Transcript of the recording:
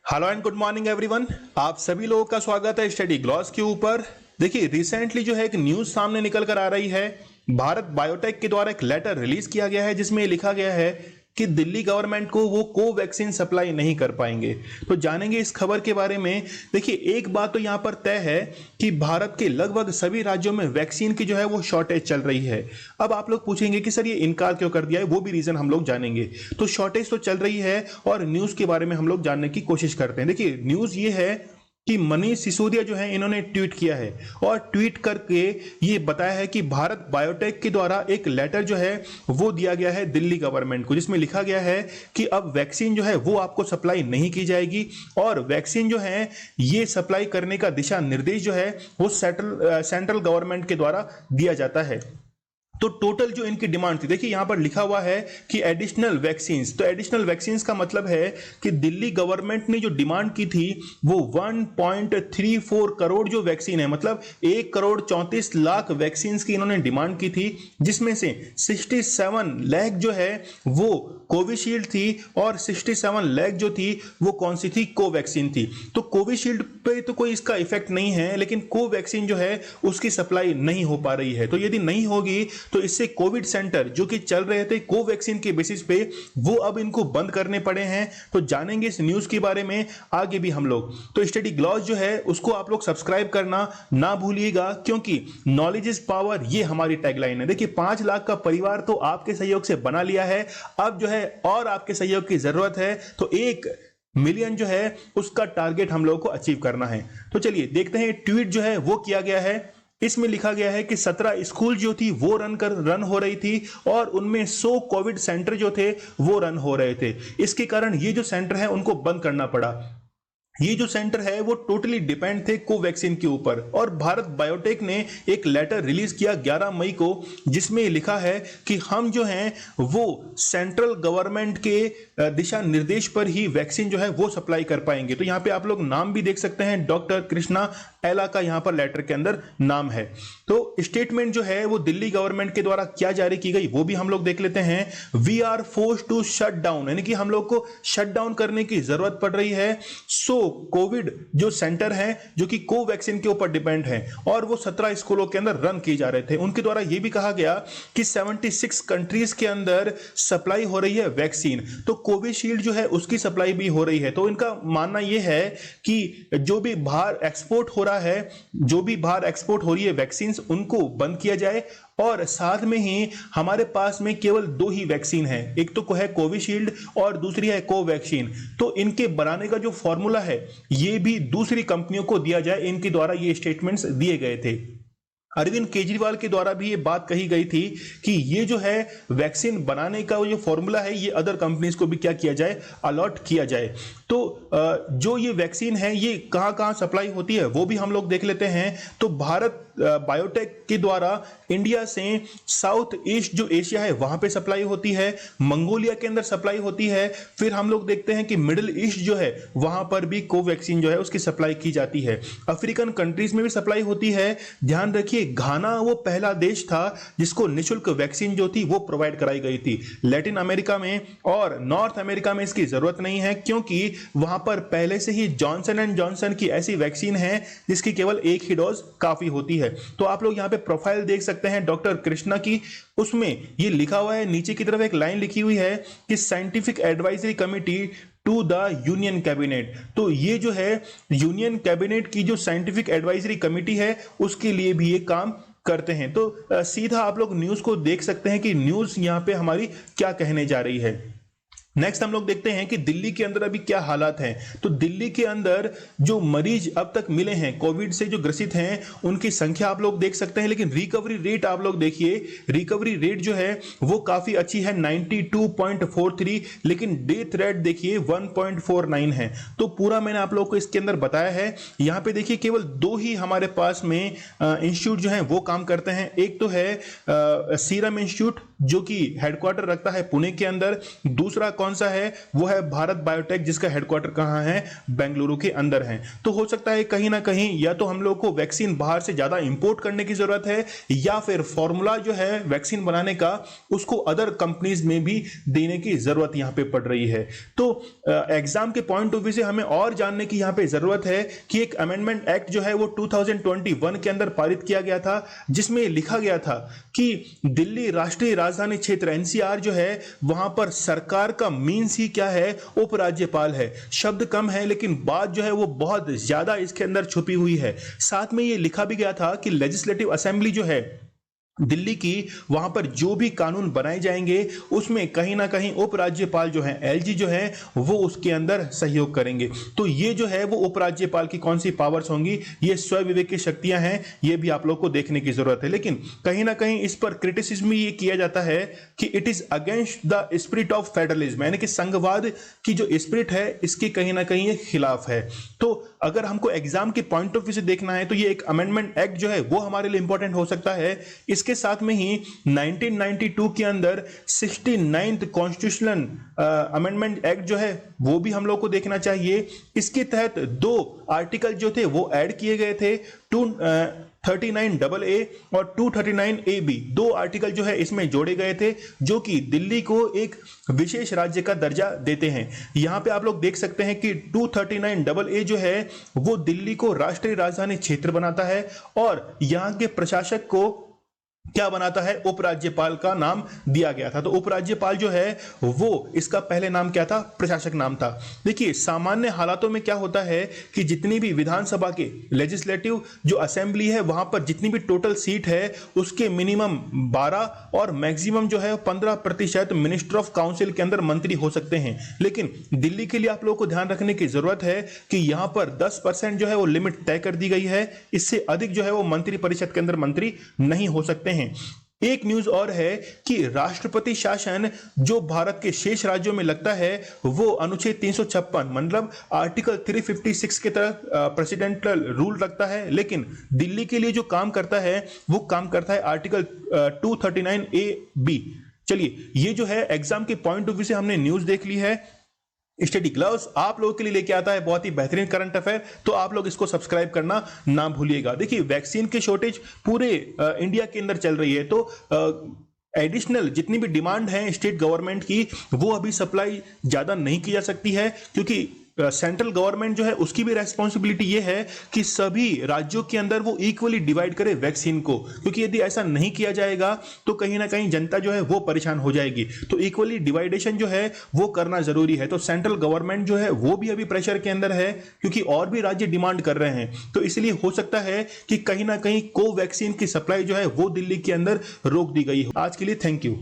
Hello and good morning everyone. आप सभी लोगों का स्वागत है स्टडी ग्लॉस के ऊपर। देखिए रिसेंटली जो है एक न्यूज सामने निकल कर आ रही है। भारत बायोटेक के द्वारा एक लेटर रिलीज किया गया है जिसमें लिखा गया है कि दिल्ली गवर्नमेंट को वो कोवैक्सीन सप्लाई नहीं कर पाएंगे। तो जानेंगे इस खबर के बारे में। देखिए एक बात तो यहां पर तय है कि भारत के लगभग सभी राज्यों में वैक्सीन की जो है वो शॉर्टेज चल रही है। अब आप लोग पूछेंगे कि सर ये इनकार क्यों कर दिया है, वो भी रीजन हम लोग जानेंगे। तो शॉर्टेज तो चल रही है और न्यूज के बारे में हम लोग जानने की कोशिश करते हैं। देखिए न्यूज ये है कि मनीष सिसोदिया जो है इन्होंने ट्वीट किया है और ट्वीट करके ये बताया है कि भारत बायोटेक के द्वारा एक लेटर जो है वो दिया गया है दिल्ली गवर्नमेंट को, जिसमें लिखा गया है कि अब वैक्सीन जो है वो आपको सप्लाई नहीं की जाएगी और वैक्सीन जो है ये सप्लाई करने का दिशा निर्देश जो है वो सेंट्रल गवर्नमेंट के द्वारा दिया जाता है। तो टोटल जो इनकी डिमांड थी, देखिए यहां पर लिखा हुआ है कि एडिशनल वैक्सीन्स। तो एडिशनल वैक्सीन्स का मतलब है कि दिल्ली गवर्नमेंट ने जो डिमांड की थी वो 1.34 करोड़ जो वैक्सीन है, मतलब 1 करोड़ 34 लाख वैक्सीन्स की इन्होंने डिमांड की थी, जिसमें से 67 लाख जो है वो कोविशील्ड थी और 67 लाख जो थी वो कौन सी थी, कोवैक्सीन थी। तो कोविशील्ड पे तो कोई इसका इफेक्ट नहीं है, लेकिन कोवैक्सीन जो है उसकी सप्लाई नहीं हो पा रही है। तो यदि नहीं होगी तो इससे कोविड सेंटर जो कि चल रहे थे कोवैक्सीन के बेसिस पे वो अब इनको बंद करने पड़े हैं। तो जानेंगे इस न्यूज के बारे में आगे भी हम लोग। तो स्टडी ग्लॉस जो है उसको आप लोग सब्सक्राइब करना ना भूलिएगा, क्योंकि नॉलेज इज पावर ये हमारी टैगलाइन है। देखिए 5 लाख का परिवार तो आपके सहयोग से बना लिया है, अब जो है और आपके सहयोग की जरूरत है। तो 1 मिलियन जो है उसका टारगेट हम लोगों को अचीव करना है। तो चलिए देखते हैं ट्वीट जो है वो किया गया है। इसमें लिखा गया है कि 17 स्कूल जो थी वो रन हो रही थी और उनमें 100 कोविड सेंटर जो थे वो रन हो रहे थे। इसके कारण ये जो सेंटर है उनको बंद करना पड़ा। ये जो सेंटर है वो टोटली डिपेंड थे कोवैक्सीन के ऊपर और भारत बायोटेक ने एक लेटर रिलीज किया 11 मई को, जिसमें लिखा है कि हम जो हैं वो सेंट्रल गवर्नमेंट के दिशा निर्देश पर ही वैक्सीन जो है वो सप्लाई कर पाएंगे। तो यहां पे आप लोग नाम भी देख सकते हैं, डॉक्टर कृष्णा एला का यहां पर लेटर के अंदर नाम है। तो स्टेटमेंट जो है वो दिल्ली गवर्नमेंट के द्वारा क्या जारी की गई वो भी हम लोग देख लेते हैं। We are force to shut down, यानी कि हम लोग को शट डाउन करने की जरूरत पड़ रही है। सो कोविड जो सेंटर है जो कि कोवैक्सीन के ऊपर डिपेंड है और वो 17 स्कूलों के अंदर रन किए जा रहे थे, उनके द्वारा ये भी कहा गया कि 76 कंट्रीज के अंदर सप्लाई हो रही है वैक्सीन। तो कोविशील्ड जो है उसकी सप्लाई भी हो रही है। तो इनका मानना यह है कि जो भी बाहर एक्सपोर्ट हो रहा है, जो भी बाहर एक्सपोर्ट हो रही है वैक्सीन, उनको बंद किया जाए और साथ में ही हमारे पास में केवल 2 ही वैक्सीन है, एक तो है कोविशील्ड और दूसरी है कोवैक्सीन। तो इनके बनाने का जो फॉर्मूला है ये भी दूसरी कंपनियों को दिया जाए, इनके द्वारा ये स्टेटमेंट्स दिए गए थे। अरविंद केजरीवाल के द्वारा भी ये बात कही गई थी कि ये जो है वैक्सीन बनाने का जो फॉर्मूला है ये अदर कंपनीज को भी क्या किया जाए, अलॉट किया जाए। तो जो ये वैक्सीन है ये कहां कहां सप्लाई होती है वो भी हम लोग देख लेते हैं। तो भारत बायोटेक के द्वारा इंडिया से साउथ ईस्ट जो एशिया है वहां पे सप्लाई होती है, मंगोलिया के अंदर सप्लाई होती है। फिर हम लोग देखते हैं कि मिडिल ईस्ट जो है वहां पर भी कोवैक्सीन जो है उसकी सप्लाई की जाती है। अफ्रीकन कंट्रीज में भी सप्लाई होती है। ध्यान रखिए घाना वो पहला देश था जिसको निःशुल्क वैक्सीन जो थी वो प्रोवाइड कराई गई थी। लैटिन अमेरिका में और नॉर्थ अमेरिका में इसकी जरूरत नहीं है, क्योंकि वहां पर पहले से ही जॉनसन एंड जॉनसन की ऐसी वैक्सीन है जिसकी केवल 1 ही डोज काफी होती है। तो आप लोग यहां पे प्रोफाइल देख सकते हैं डॉक्टर कृष्णा की, उसमें ये लिखा हुआ है, नीचे की तरफ एक लाइन लिखी हुई है कि scientific advisory committee to the union cabinet. तो ये जो है यूनियन कैबिनेट की जो साइंटिफिक एडवाइजरी कमिटी है उसके लिए भी ये काम करते हैं। तो सीधा आप लोग न्यूज को देख सकते हैं कि न्यूज यहां पे हमारी क्या कहने जा रही है। नेक्स्ट हम लोग देखते हैं कि दिल्ली के अंदर अभी क्या हालात हैं। तो दिल्ली के अंदर जो मरीज अब तक मिले हैं कोविड से जो ग्रसित हैं उनकी संख्या आप लोग देख सकते हैं, लेकिन रिकवरी रेट आप लोग देखिए, रिकवरी रेट जो है वो काफी अच्छी है 92.43, लेकिन डेथ रेट देखिए 1.49 है। तो पूरा मैंने आप लोग को इसके अंदर बताया है। यहां पे देखिए केवल 2 ही हमारे पास में इंस्टीट्यूट जो है वो काम करते हैं, एक तो है सीरम इंस्टीट्यूट जो कि हेडक्वार्टर रखता है पुणे के अंदर। दूसरा कौन सा है, वो है भारत बायोटेक, जिसका हेडक्वार्टर कहां है, बेंगलुरु के अंदर है। तो हो सकता है कहीं ना कहीं या तो हम लोग को वैक्सीन बाहर से ज्यादा इंपोर्ट करने की जरूरत है, या फिर फॉर्मूला जो है वैक्सीन बनाने का उसको अदर कंपनीज में भी देने की जरूरत यहां पे पड़ रही है। तो एग्जाम के पॉइंट ऑफ व्यू से हमें और जानने की यहां पे जरूरत है कि एक अमेंडमेंट एक्ट जो है वो 2021 के अंदर पारित किया गया था, जिसमें लिखा गया था कि दिल्ली राष्ट्रीय राजधानी क्षेत्र एनसीआर जो है वहां पर सरकार का मीन्स ही क्या है, उपराज्यपाल है। शब्द कम है लेकिन बात जो है वो बहुत ज्यादा इसके अंदर छुपी हुई है। साथ में ये लिखा भी गया था कि लेजिस्लेटिव असेंबली जो है दिल्ली की, वहां पर जो भी कानून बनाए जाएंगे उसमें कहीं ना कहीं उपराज्यपाल जो है एलजी जो है वो उसके अंदर सहयोग करेंगे। तो ये जो है वो उपराज्यपाल की कौन सी पावर्स होंगी, ये स्वविवेक की शक्तियां हैं, ये भी आप लोग को देखने की जरूरत है। लेकिन कहीं ना कहीं इस पर क्रिटिसिज्म ये किया जाता है कि it is against the spirit of federalism, यानी कि संघवाद की जो स्पिरिट है इसके कहीं ना कहीं ये खिलाफ है। तो अगर हमको एग्जाम के पॉइंट ऑफ व्यू से देखना है तो ये एक अमेंडमेंट एक्ट जो है वो हमारे लिए इंपॉर्टेंट हो सकता है। इसके साथ में ही 1992 के अंदर 69th कॉन्स्टिट्यूशनल अमेंडमेंट एक्ट जो है वो भी हम लोग को देखना चाहिए। इसके तहत 2 आर्टिकल जो थे वो ऐड किए गए थे, 239AA और 239AB, 2 आर्टिकल जो है इसमें जोड़े गए थे जो कि दिल्ली को एक विशेष राज्य का दर्जा देते हैं। यहां पे आप लोग देख सकते हैं कि 239AA जो है वो दिल्ली को राष्ट्रीय राजधानी क्षेत्र बनाता है और यहां के प्रशासक को क्या बनाता है, उपराज्यपाल का नाम दिया गया था। तो उपराज्यपाल जो है वो इसका पहले नाम क्या था, प्रशासक नाम था। देखिए सामान्य हालातों में क्या होता है कि जितनी भी विधानसभा के लेजिस्लेटिव जो असेंबली है वहां पर जितनी भी टोटल सीट है उसके मिनिमम 12 और मैक्सिमम जो है 15% मिनिस्टर ऑफ काउंसिल के अंदर मंत्री हो सकते हैं। लेकिन दिल्ली के लिए आप लोगों को ध्यान रखने की जरूरत है कि यहां पर 10% जो है वो लिमिट तय कर दी गई है, इससे अधिक जो है वो मंत्री परिषद के अंदर मंत्री नहीं हो सकते हैं। एक न्यूज और है कि राष्ट्रपति शासन जो भारत के शेष राज्यों में लगता है वो अनुच्छेद 356 मतलब आर्टिकल 356 के तहत प्रेसिडेंशियल रूल रखता है, लेकिन दिल्ली के लिए जो काम करता है वो काम करता है आर्टिकल 239AB। चलिए ये जो है एग्जाम के पॉइंट ऑफ व्यू से हमने न्यूज देख ली है। स्टडी ग्लव्स आप लोगों के लिए लेके आता है बहुत ही बेहतरीन करंट अफेयर, तो आप लोग इसको सब्सक्राइब करना ना भूलिएगा। देखिए वैक्सीन की शॉर्टेज पूरे इंडिया के अंदर चल रही है, तो एडिशनल जितनी भी डिमांड है स्टेट गवर्नमेंट की वो अभी सप्लाई ज्यादा नहीं की जा सकती है, क्योंकि सेंट्रल गवर्नमेंट जो है उसकी भी रेस्पॉन्सिबिलिटी ये है कि सभी राज्यों के अंदर वो इक्वली डिवाइड करे वैक्सीन को, क्योंकि यदि ऐसा नहीं किया जाएगा तो कहीं ना कहीं जनता जो है वो परेशान हो जाएगी। तो इक्वली डिवाइडेशन जो है वो करना जरूरी है। तो सेंट्रल गवर्नमेंट जो है वो भी अभी प्रेशर के अंदर है, क्योंकि और भी राज्य डिमांड कर रहे हैं। तो इसलिए हो सकता है कि कहीं ना कहीं कोवैक्सीन की सप्लाई जो है वो दिल्ली के अंदर रोक दी गई हो। आज के लिए थैंक यू।